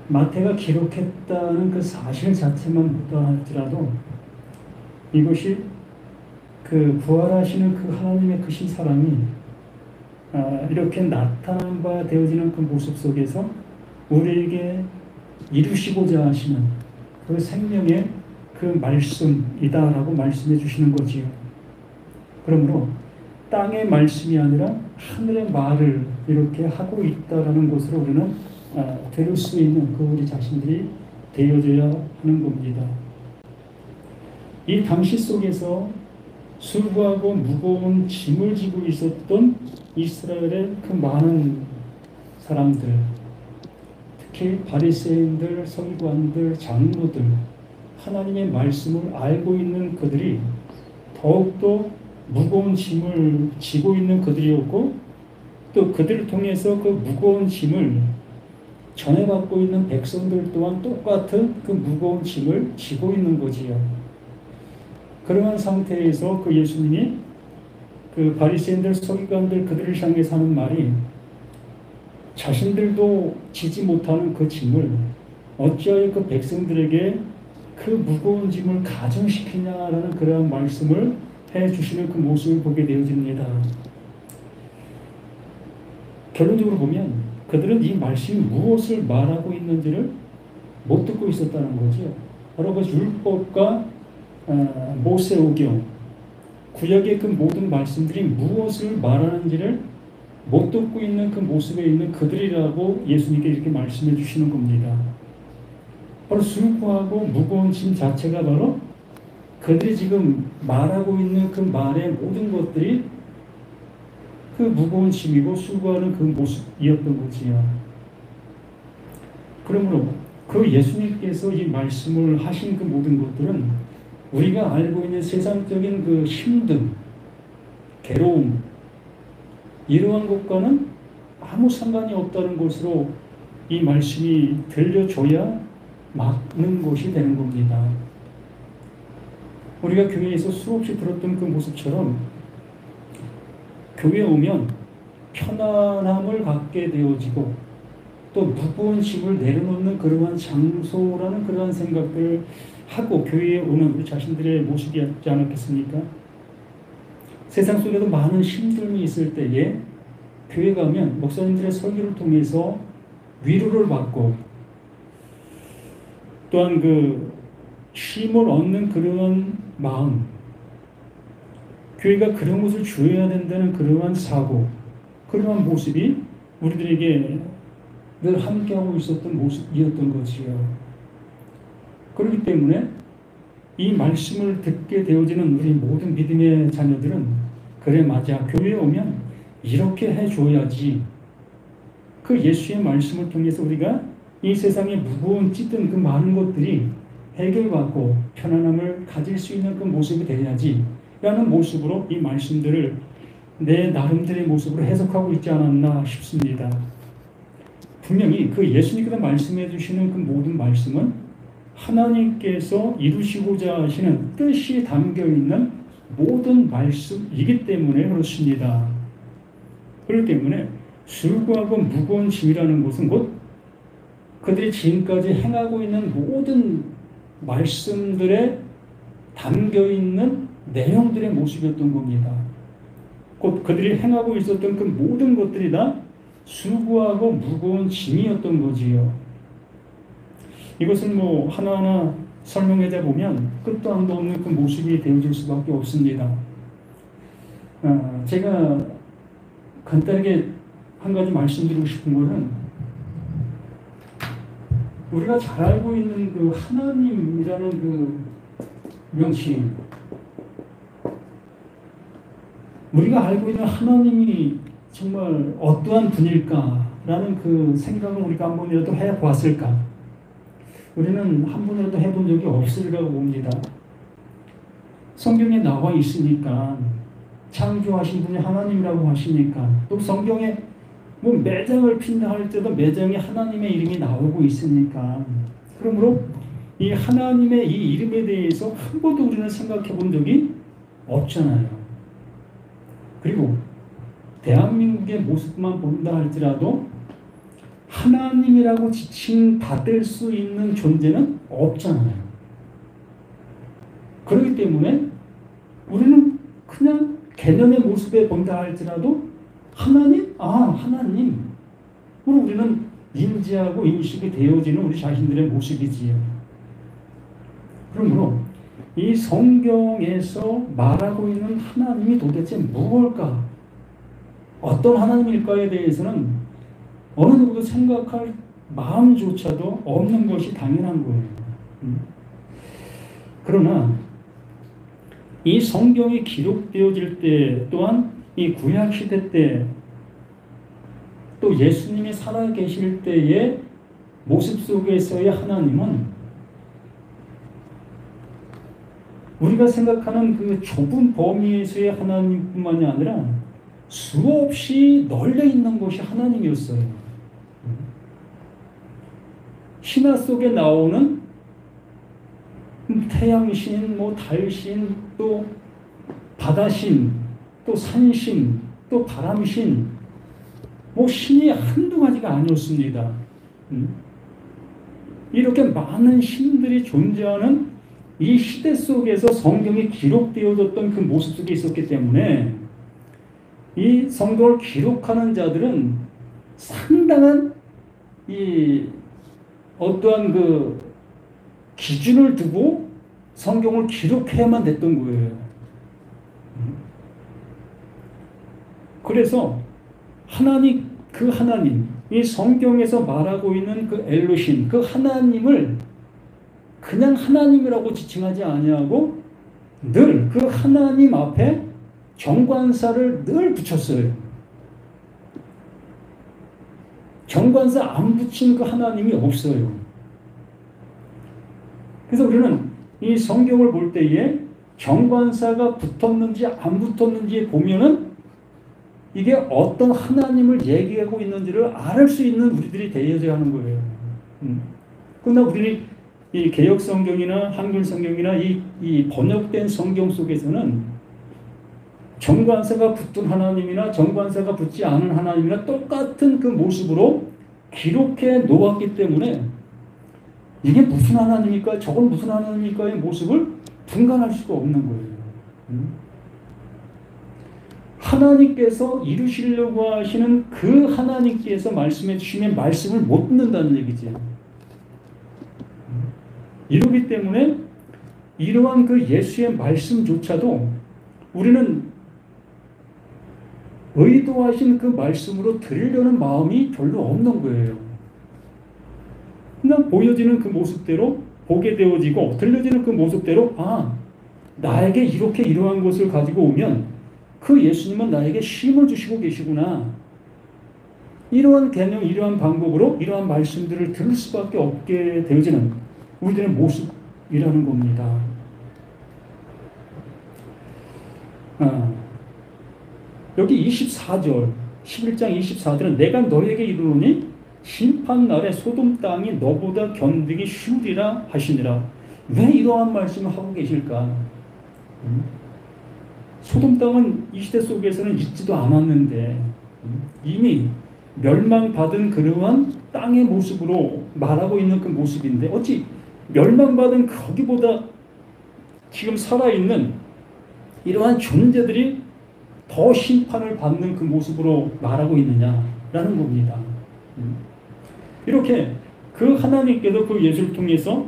마태가 기록했다는 그 사실 자체만 보다 할지라도 이것이 그 부활하시는 그 하나님의 크신 사랑이 이렇게 나타난 바 되어지는 그 모습 속에서 우리에게 이루시고자 하시는 그 생명의 그 말씀이다라고 말씀해 주시는 거지요. 그러므로 땅의 말씀이 아니라 하늘의 말을 이렇게 하고 있다라는 것으로 우리는 들을 수 있는 그 우리 자신들이 되어져야 하는 겁니다. 이 당시 속에서 수고하고 무거운 짐을 지고 있었던 이스라엘의 그 많은 사람들, 특히 바리새인들, 서기관들, 장로들, 하나님의 말씀을 알고 있는 그들이 더욱더 무거운 짐을 지고 있는 그들이었고, 또 그들을 통해서 그 무거운 짐을 전해받고 있는 백성들 또한 똑같은 그 무거운 짐을 지고 있는 거지요. 그러한 상태에서 그 예수님이 그 바리새인들, 서기관들 그들을 향해서 하는 말이, 자신들도 지지 못하는 그 짐을 어찌하여 그 백성들에게 그 무거운 짐을 가정시키냐라는 그러한 말씀을 해주시는 그 모습을 보게 되어집니다. 결론적으로 보면 그들은 이 말씀이 무엇을 말하고 있는지를 못 듣고 있었다는 거죠. 바로 그 율법과 모세오경, 구약의 그 모든 말씀들이 무엇을 말하는지를 못 듣고 있는 그 모습에 있는 그들이라고 예수님께 이렇게 말씀해 주시는 겁니다. 바로 수고하고 무거운 짐 자체가 바로 그들이 지금 말하고 있는 그 말의 모든 것들이 그 무거운 짐이고 수고하는 그 모습이었던 거지요. 그러므로 그 예수님께서 이 말씀을 하신 그 모든 것들은 우리가 알고 있는 세상적인 그 힘듦, 괴로움, 이러한 것과는 아무 상관이 없다는 것으로 이 말씀이 들려줘야 막는 것이 되는 겁니다. 우리가 교회에서 수없이 들었던 그 모습처럼 교회에 오면 편안함을 갖게 되어지고 또 무거운 짐을 내려놓는 그러한 장소라는 그러한 생각들을 하고 교회에 오는 우리 자신들의 모습이었지 않았겠습니까? 세상 속에도 많은 힘듦이 있을 때에 교회 가면 목사님들의 설교를 통해서 위로를 받고 또한 그 쉼을 얻는 그러한 마음, 교회가 그런 것을 주어야 된다는 그러한 사고, 그러한 모습이 우리들에게 늘 함께하고 있었던 모습이었던 것이요. 그렇기 때문에 이 말씀을 듣게 되어지는 우리 모든 믿음의 자녀들은, 그래 맞아, 교회에 오면 이렇게 해줘야지, 그 예수의 말씀을 통해서 우리가 이 세상에 무거운 찢은 그 많은 것들이 해결받고 편안함을 가질 수 있는 그 모습이 되어야지 라는 모습으로 이 말씀들을 내 나름대로의 모습으로 해석하고 있지 않았나 싶습니다. 분명히 그 예수님께서 말씀해 주시는 그 모든 말씀은 하나님께서 이루시고자 하시는 뜻이 담겨있는 모든 말씀이기 때문에 그렇습니다. 그렇기 때문에 수고하고 무거운 짐이라는 것은 곧 그들이 지금까지 행하고 있는 모든 말씀들에 담겨있는 내용들의 모습이었던 겁니다. 곧 그들이 행하고 있었던 그 모든 것들이 다 수고하고 무거운 짐이었던 거지요. 이것은 뭐 하나하나 설명하다 보면 끝도 한도 없는 그 모습이 되어질 수밖에 없습니다. 제가 간단하게 한 가지 말씀드리고 싶은 것은, 우리가 잘 알고 있는 그 하나님이라는 그 명칭, 우리가 알고 있는 하나님이 정말 어떠한 분일까라는 그 생각을 우리가 한 번이라도 해보았을까? 우리는 한 번이라도 해본 적이 없으리라고 봅니다. 성경에 나와 있으니까, 창조하신 분이 하나님이라고 하시니까, 또 성경에 뭐 매장을 핀다 할 때도 매장에 하나님의 이름이 나오고 있으니까, 그러므로 이 하나님의 이 이름에 대해서 한 번도 우리는 생각해 본 적이 없잖아요. 그리고 대한민국의 모습만 본다 할지라도 하나님이라고 지칭받을 수 있는 존재는 없잖아요. 그렇기 때문에 우리는 그냥 개념의 모습에 본다 할지라도 하나님? 하나님. 우리는 인지하고 인식이 되어지는 우리 자신들의 모습이지요. 그러므로 이 성경에서 말하고 있는 하나님이 도대체 무엇일까? 어떤 하나님일까에 대해서는 어느 누구도 생각할 마음조차도 없는 것이 당연한 거예요. 그러나 이 성경이 기록되어질 때 또한 이 구약시대 때 또 예수님이 살아계실 때의 모습 속에서의 하나님은 우리가 생각하는 그 좁은 범위에서의 하나님뿐만이 아니라 수없이 널려 있는 것이 하나님이었어요. 신화 속에 나오는 태양신, 달신, 또 바다신, 또 산신, 또 바람신, 신이 한두 가지가 아니었습니다. 이렇게 많은 신들이 존재하는 이 시대 속에서 성경이 기록되어졌던 그 모습 속에 있었기 때문에 이 성경을 기록하는 자들은 상당한 이 어떠한 그 기준을 두고 성경을 기록해야만 됐던 거예요. 그래서 그 하나님, 이 성경에서 말하고 있는 그 엘로신, 그 하나님을 그냥 하나님이라고 지칭하지 아니하고 늘 그 하나님 앞에 정관사를 늘 붙였어요. 정관사 안 붙인 그 하나님이 없어요. 그래서 우리는 이 성경을 볼 때에 정관사가 붙었는지 안 붙었는지 보면은 이게 어떤 하나님을 얘기하고 있는지를 알 수 있는 우리들이 되어야 하는 거예요. 그러나 우리는 이 개역 성경이나 한글 성경이나 이 번역된 성경 속에서는 정관사가 붙은 하나님이나 정관사가 붙지 않은 하나님이나 똑같은 그 모습으로 기록해 놓았기 때문에 이게 무슨 하나님일까? 저건 무슨 하나님일까의 모습을 분간할 수가 없는 거예요. 하나님께서 이루시려고 하시는 그 하나님께서 말씀해 주시면 말씀을 못 듣는다는 얘기지. 이러기 때문에 이러한 그 예수의 말씀조차도 우리는 의도하신 그 말씀으로 들으려는 마음이 별로 없는 거예요. 그냥 보여지는 그 모습대로 보게 되어지고 들려지는 그 모습대로 나에게 이렇게 이러한 것을 가지고 오면 그 예수님은 나에게 쉼을 주시고 계시구나. 이러한 개념, 이러한 방법으로 이러한 말씀들을 들을 수밖에 없게 되어지는 우리들의 모습이라는 겁니다. 여기 24절, 11장 24절은 내가 너에게 이르노니 심판날에 소돔 땅이 너보다 견디기 쉬우리라 하시니라. 왜 이러한 말씀을 하고 계실까? 소돔 땅은 이 시대 속에서는 있지도 않았는데 이미 멸망받은 그러한 땅의 모습으로 말하고 있는 그 모습인데 어찌 멸망받은 거기보다 지금 살아있는 이러한 존재들이 더 심판을 받는 그 모습으로 말하고 있느냐라는 겁니다. 이렇게 그 하나님께서 그 예수를 통해서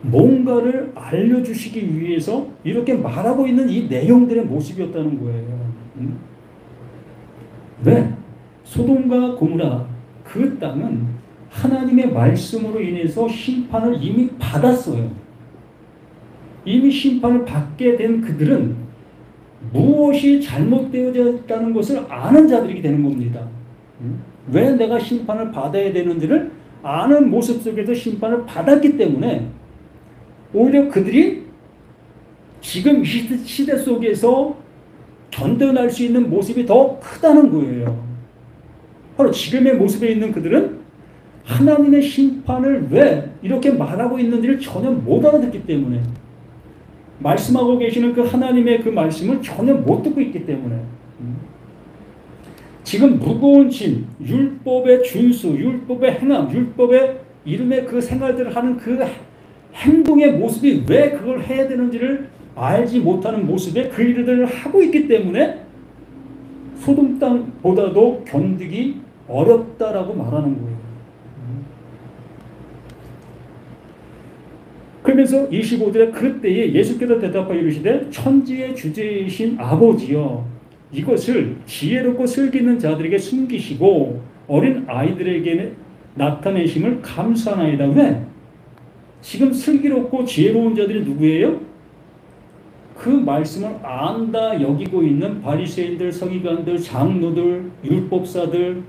뭔가를 알려주시기 위해서 이렇게 말하고 있는 이 내용들의 모습이었다는 거예요. 왜? 소돔과 고모라 그 땅은 하나님의 말씀으로 인해서 심판을 이미 받았어요. 이미 심판을 받게 된 그들은 무엇이 잘못되어졌다는 것을 아는 자들이 되는 겁니다. 왜 내가 심판을 받아야 되는지를 아는 모습 속에서 심판을 받았기 때문에 오히려 그들이 지금 시대 속에서 견뎌낼 수 있는 모습이 더 크다는 거예요. 바로 지금의 모습에 있는 그들은 하나님의 심판을 왜 이렇게 말하고 있는지를 전혀 못 알아듣기 때문에 말씀하고 계시는 그 하나님의 그 말씀을 전혀 못 듣고 있기 때문에 지금 무거운 짐, 율법의 준수, 율법의 행함, 율법의 이름의 그 생활들을 하는 그 행동의 모습이 왜 그걸 해야 되는지를 알지 못하는 모습에 그 일들을 하고 있기 때문에 소돔 땅보다도 견디기 어렵다라고 말하는 거예요. 그러면서 25절에 그때에 예수께서 대답하여 이르시되 천지의 주제이신 아버지여 이것을 지혜롭고 슬기있는 자들에게 숨기시고 어린 아이들에게 나타내심을 감사하나이다. 왜? 지금 슬기롭고 지혜로운 자들이 누구예요? 그 말씀을 안다 여기고 있는 바리새인들, 서기관들, 장로들, 율법사들,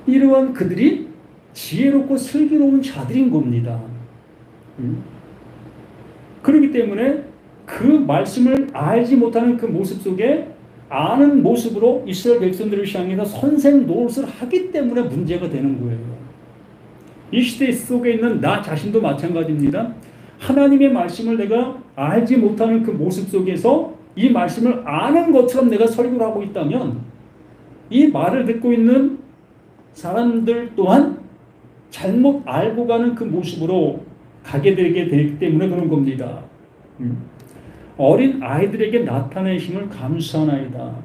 이러한 그들이 지혜롭고 슬기로운 자들인 겁니다. 그렇기 때문에 그 말씀을 알지 못하는 그 모습 속에 아는 모습으로 이스라엘 백성들을 향해서 선생 노릇을 하기 때문에 문제가 되는 거예요. 이 시대 속에 있는 나 자신도 마찬가지입니다. 하나님의 말씀을 내가 알지 못하는 그 모습 속에서 이 말씀을 아는 것처럼 내가 설교를 하고 있다면 이 말을 듣고 있는 사람들 또한 잘못 알고 가는 그 모습으로 가게 되기 때문에 그런 겁니다. 어린 아이들에게 나타내심을 감사하나이다.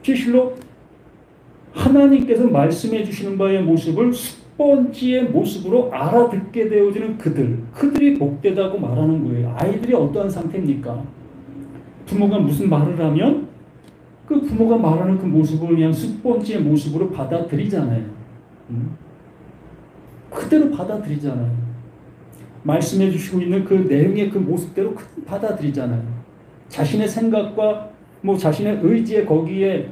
실로 하나님께서 말씀해 주시는 바의 모습을 습번지의 모습으로 알아듣게 되어지는 그들이 복되다고 말하는 거예요. 아이들이 어떠한 상태입니까? 부모가 무슨 말을 하면 그 부모가 말하는 그 모습을 그냥 습번지의 모습으로 받아들이잖아요. 그대로 받아들이잖아요. 말씀해 주시고 있는 그 내용의 그 모습대로 받아들이잖아요. 자신의 생각과 자신의 의지에 거기에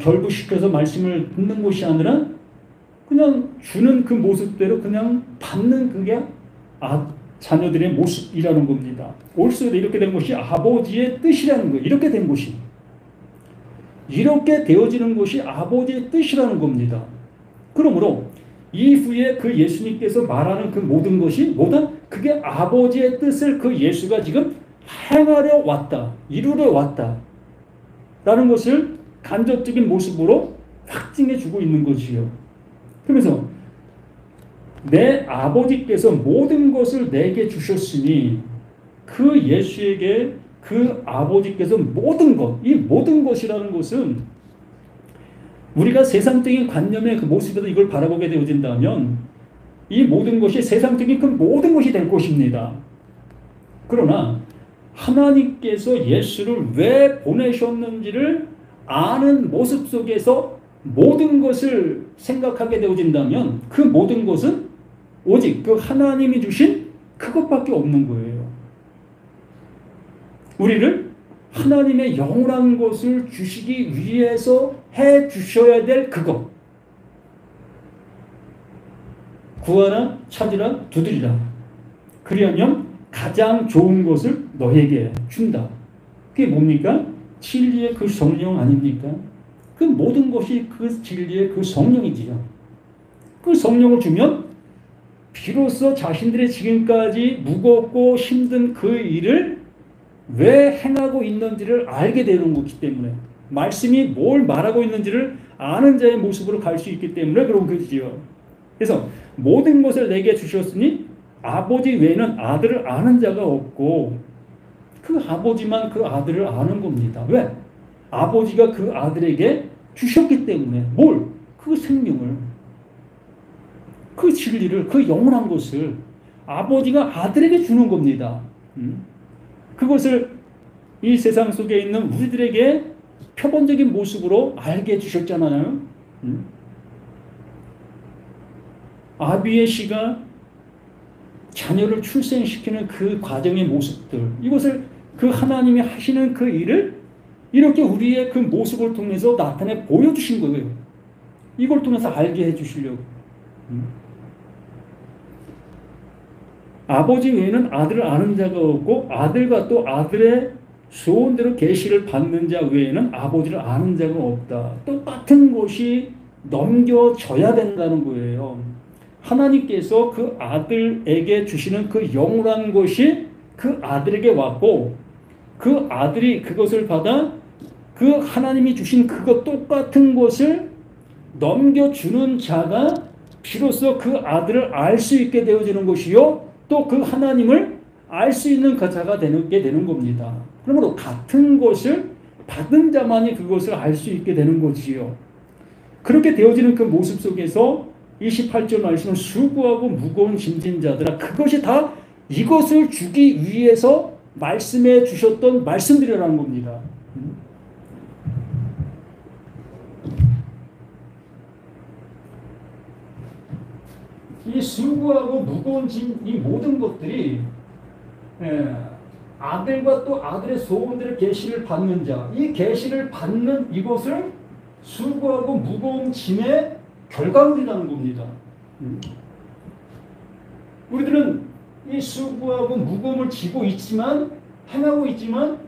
결부시켜서 말씀을 듣는 것이 아니라 그냥 주는 그 모습대로 그냥 받는 그게 자녀들의 모습이라는 겁니다. 올수도 이렇게 된 것이 아버지의 뜻이라는 거예요. 이렇게 된 것이. 이렇게 되어지는 것이 아버지의 뜻이라는 겁니다. 그러므로 이후에 그 예수님께서 말하는 그 모든 것이 뭐다? 그게 아버지의 뜻을 그 예수가 지금 행하려 왔다. 이루려 왔다. 라는 것을 간접적인 모습으로 확증해 주고 있는 것이요. 그러면서 내 아버지께서 모든 것을 내게 주셨으니 그 예수에게 그 아버지께서 모든 것, 이 모든 것이라는 것은 우리가 세상적인 관념의 그 모습에서 이걸 바라보게 되어진다면 이 모든 것이 세상적인 그 모든 것이 될 것입니다. 그러나 하나님께서 예수를 왜 보내셨는지를 아는 모습 속에서 모든 것을 생각하게 되어진다면 그 모든 것은 오직 그 하나님이 주신 그것밖에 없는 거예요. 우리를 하나님의 영원한 것을 주시기 위해서 해 주셔야 될 그것. 구하라, 찾으라, 두드리라. 그리하면 가장 좋은 것을 너에게 준다. 그게 뭡니까? 진리의 그 성령 아닙니까? 그 모든 것이 그 진리의 그 성령이지요. 그 성령을 주면 비로소 자신들의 지금까지 무겁고 힘든 그 일을 왜 행하고 있는지를 알게 되는 것이기 때문에 말씀이 뭘 말하고 있는지를 아는 자의 모습으로 갈 수 있기 때문에 그런 것이지요. 그래서 모든 것을 내게 주셨으니 아버지 외에는 아들을 아는 자가 없고 그 아버지만 그 아들을 아는 겁니다. 왜? 아버지가 그 아들에게 주셨기 때문에 뭘? 그 생명을, 그 진리를, 그 영원한 것을 아버지가 아들에게 주는 겁니다. 그것을 이 세상 속에 있는 우리들에게 표본적인 모습으로 알게 해주셨잖아요. 아비의 씨가 자녀를 출생시키는 그 과정의 모습들, 이것을 그 하나님이 하시는 그 일을 이렇게 우리의 그 모습을 통해서 나타내 보여주신 거예요. 이걸 통해서 알게 해주시려고. 아버지 외에는 아들을 아는 자가 없고 아들과 또 아들의 소원대로 계시를 받는 자 외에는 아버지를 아는 자가 없다. 똑같은 것이 넘겨져야 된다는 거예요. 하나님께서 그 아들에게 주시는 그 영원한 것이 그 아들에게 왔고 그 아들이 그것을 받아 그 하나님이 주신 그것 똑같은 것을 넘겨주는 자가 비로소 그 아들을 알 수 있게 되어지는 것이요. 또 그 하나님을 알 수 있는 그 자가 되게 되는 겁니다. 그러므로 같은 것을 받은 자만이 그것을 알 수 있게 되는 거지요. 그렇게 되어지는 그 모습 속에서 28절 말씀은 수고하고 무거운 짐진 자들아, 그것이 다 이것을 주기 위해서 말씀해 주셨던 말씀들이라는 겁니다. 이 수고하고 무거운 짐, 이 모든 것들이 아들과 또 아들의 소원들의 계시를 받는 자, 이 계시를 받는 이것을 수고하고 무거운 짐의 결과물이라는 겁니다. 우리들은 이 수고하고 무거움을 지고 있지만, 행하고 있지만,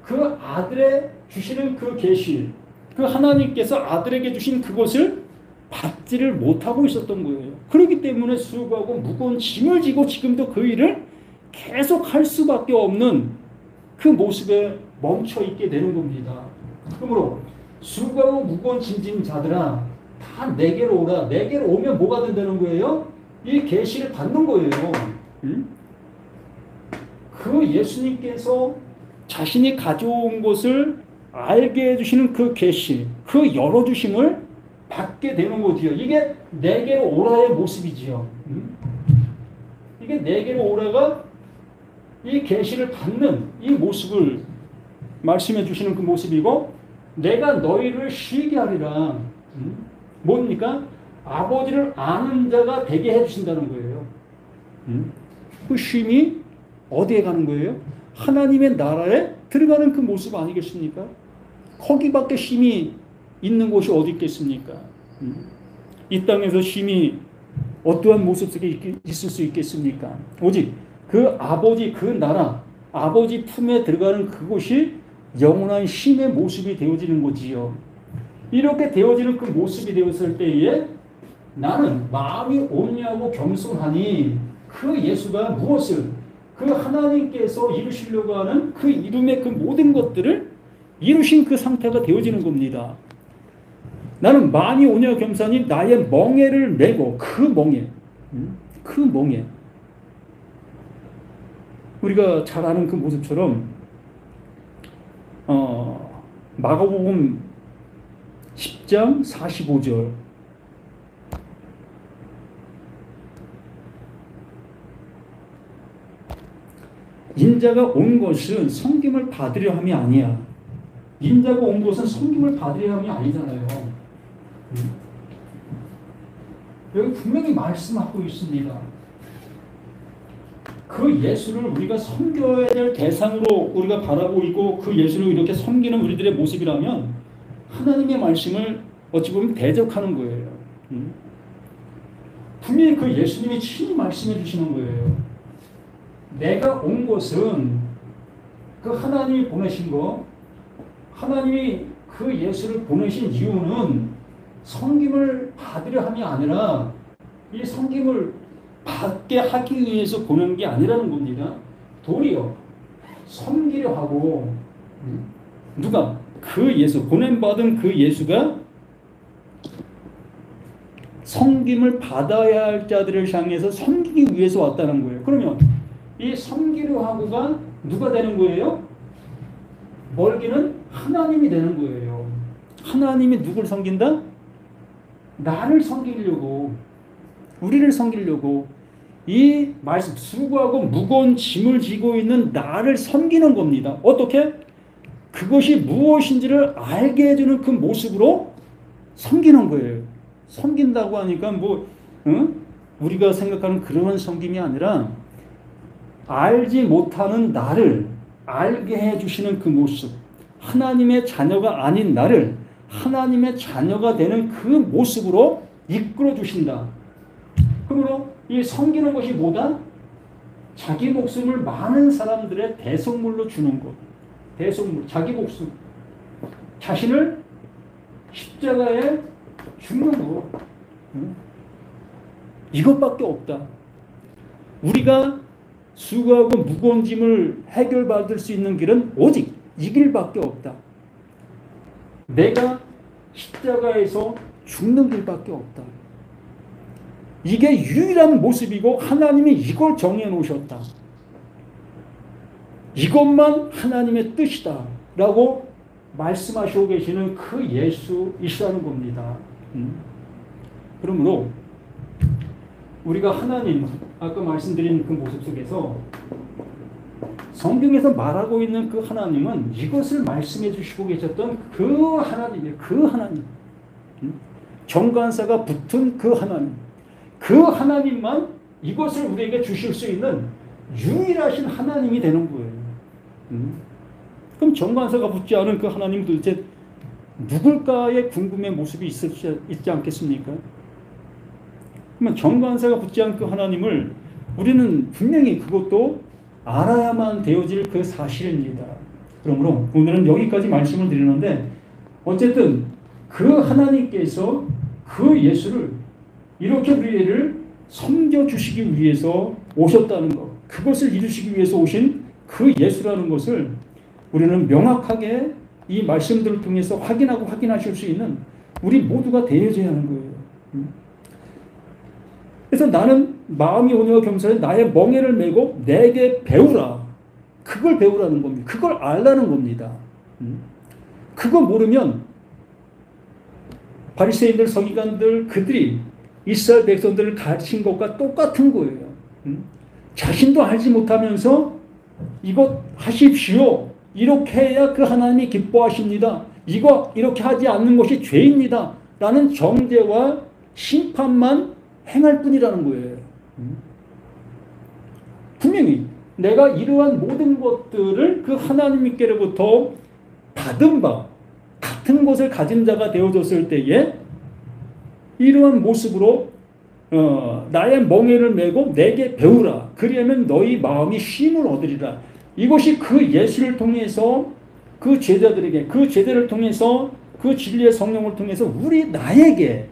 그 아들의 주시는 그 계시, 그 하나님께서 아들에게 주신 그것을 받지를 못하고 있었던 거예요. 그렇기 때문에 수고하고 무거운 짐을 지고 지금도 그 일을 계속 할 수밖에 없는 그 모습에 멈춰 있게 되는 겁니다. 그러므로 수고하고 무거운 짐진 자들아, 다 내게로 오라. 내게로 오면 뭐가 된다는 거예요? 이 계시를 받는 거예요. 그 예수님께서 자신이 가져온 것을 알게 해주시는 그 계시, 그 열어주심을 받게 되는 거지요. 이게 내게로 오라의 모습이지요. 이게 내게로 오라가 이 계시를 받는 이 모습을 말씀해 주시는 그 모습이고, 내가 너희를 쉬게 하리라. 뭡니까? 아버지를 아는 자가 되게 해주신다는 거예요. 그 쉼이 어디에 가는 거예요? 하나님의 나라에 들어가는 그 모습 아니겠습니까? 거기밖에 쉼이 있는 곳이 어디 있겠습니까? 이 땅에서 쉼이 어떠한 모습 속에 있을 수 있겠습니까? 오직 그 아버지, 그 나라, 아버지 품에 들어가는 그곳이 영원한 쉼의 모습이 되어지는 거지요. 이렇게 되어지는 그 모습이 되었을 때에 나는 마음이 온유하고 겸손하니 그 예수가 무엇을, 그 하나님께서 이루시려고 하는 그 이름의 그 모든 것들을 이루신 그 상태가 되어지는 겁니다. 나는 마음이 온유하고 겸손하니 나의 멍에를 메고, 그 멍에, 그 멍에, 우리가 잘 아는 그 모습처럼 마가복음 10장 45절, 인자가 온 것은 섬김을 받으려 함이 아니야. 인자가 온 것은 섬김을 받으려 함이 아니잖아요. 여기 분명히 말씀하고 있습니다. 그 예수를 우리가 섬겨야 될 대상으로 우리가 바라보고 있고, 그 예수를 이렇게 섬기는 우리들의 모습이라면 하나님의 말씀을 어찌 보면 대적하는 거예요. 분명히 그 예수님이 친히 말씀해 주시는 거예요. 내가 온 것은, 그 하나님이 보내신 거, 하나님이 그 예수를 보내신 이유는 섬김을 받으려 함이 아니라 이 섬김을 받게 하기 위해서 보낸 게 아니라는 겁니다. 도리어 섬기려 하고, 누가? 그 예수, 보냄받은 그 예수가 섬김을 받아야 할 자들을 향해서 섬기기 위해서 왔다는 거예요. 그러면 이 섬기려 하고가 누가 되는 거예요? 멀기는 하나님이 되는 거예요. 하나님이 누굴 섬긴다? 나를 섬기려고, 우리를 섬기려고 이 말씀, 수고하고 무거운 짐을 지고 있는 나를 섬기는 겁니다. 어떻게? 그것이 무엇인지를 알게 해주는 그 모습으로 섬기는 거예요. 섬긴다고 하니까 우리가 생각하는 그런 섬김이 아니라 알지 못하는 나를 알게 해주시는 그 모습, 하나님의 자녀가 아닌 나를 하나님의 자녀가 되는 그 모습으로 이끌어 주신다. 그러므로 이 섬기는 것이 뭐다? 자기 목숨을 많은 사람들의 대속물로 주는 것. 대속물, 자기 목숨, 자신을 십자가에 죽는 것. 이것밖에 없다. 우리가 수고하고 무거운 짐을 해결받을 수 있는 길은 오직 이 길밖에 없다. 내가 십자가에서 죽는 길밖에 없다. 이게 유일한 모습이고 하나님이 이걸 정해 놓으셨다. 이것만 하나님의 뜻이다 라고 말씀하시고 계시는 그 예수이시라는 겁니다. 그러므로 우리가 하나님, 아까 말씀드린 그 모습 속에서 성경에서 말하고 있는 그 하나님은 이것을 말씀해 주시고 계셨던 그 하나님이에요. 그 하나님. 정관사가 붙은 그 하나님. 그 하나님만 이것을 우리에게 주실 수 있는 유일하신 하나님이 되는 거예요. 그럼 정관사가 붙지 않은 그 하나님 도대체 누굴까의 궁금의 모습이 있지 않겠습니까? 그러면 정관사가 붙지 않은 그 하나님을 우리는 분명히 그것도 알아야만 되어질 그 사실입니다. 그러므로 오늘은 여기까지 말씀을 드리는데 어쨌든 그 하나님께서 그 예수를 이렇게 우리를 섬겨주시기 위해서 오셨다는 것, 그것을 이루시기 위해서 오신 그 예수라는 것을 우리는 명확하게 이 말씀들을 통해서 확인하실 수 있는 우리 모두가 되어져야 하는 거예요. 그래서 나는 마음이 온유와 겸손해 나의 멍에를 메고 내게 배우라. 그걸 배우라는 겁니다. 그걸 알라는 겁니다. 그거 모르면 바리새인들, 서기관들 그들이 이스라엘 백성들을 가르친 것과 똑같은 거예요. 자신도 알지 못하면서 이것 하십시오. 이렇게 해야 그 하나님이 기뻐하십니다. 이거 이렇게 하지 않는 것이 죄입니다. 라는 정죄와 심판만 행할 뿐이라는 거예요. 분명히 내가 이러한 모든 것들을 그 하나님께로부터 받은 바 같은 것을 가진 자가 되어졌을 때에 이러한 모습으로 나의 멍에를 메고 내게 배우라. 그리하면 너희 마음이 쉼을 얻으리라. 이것이 그 예수를 통해서 그 제자들에게 그 제자를 통해서 그 진리의 성령을 통해서 나에게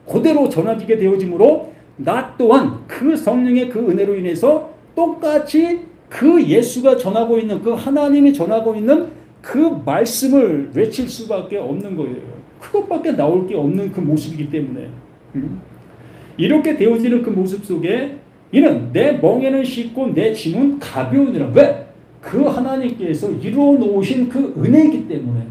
그대로 전해지게 되어지므로 나 또한 그 성령의 그 은혜로 인해서 똑같이 그 예수가 전하고 있는 그 하나님이 전하고 있는 그 말씀을 외칠 수밖에 없는 거예요. 그것밖에 나올 게 없는 그 모습이기 때문에 이렇게 되어지는 그 모습 속에 이는 내 멍에는 쉽고 내 짐은 가벼우니라. 왜? 그 하나님께서 이루어 놓으신 그 은혜이기 때문에.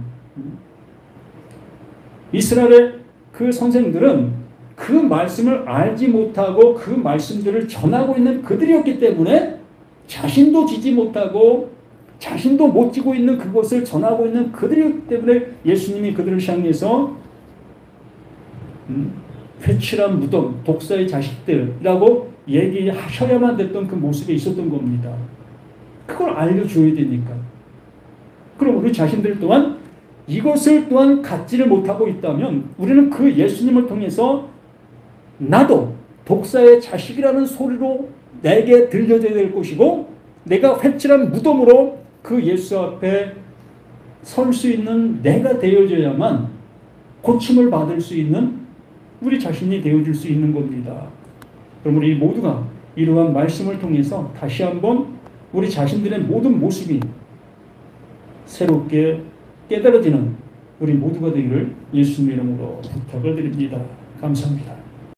이스라엘의 그 선생들은 그 말씀을 알지 못하고 그 말씀들을 전하고 있는 그들이었기 때문에 자신도 지지 못하고 자신도 못 지고 있는 그것을 전하고 있는 그들이기 때문에 예수님이 그들을 향해서 회칠한 무덤, 독사의 자식들이라고 얘기하셔야만 됐던 그 모습에 있었던 겁니다. 그걸 알려줘야 되니까. 그럼 우리 자신들 또한 이것을 또한 갖지를 못하고 있다면 우리는 그 예수님을 통해서 나도 독사의 자식이라는 소리로 내게 들려져야 될 것이고 내가 회칠한 무덤으로 그 예수 앞에 설 수 있는 내가 되어져야만 고침을 받을 수 있는 우리 자신이 되어줄 수 있는 겁니다. 그럼 우리 모두가 이러한 말씀을 통해서 다시 한번 우리 자신들의 모든 모습이 새롭게 깨달아지는 우리 모두가 되기를 예수님 이름으로 부탁을 드립니다. 감사합니다.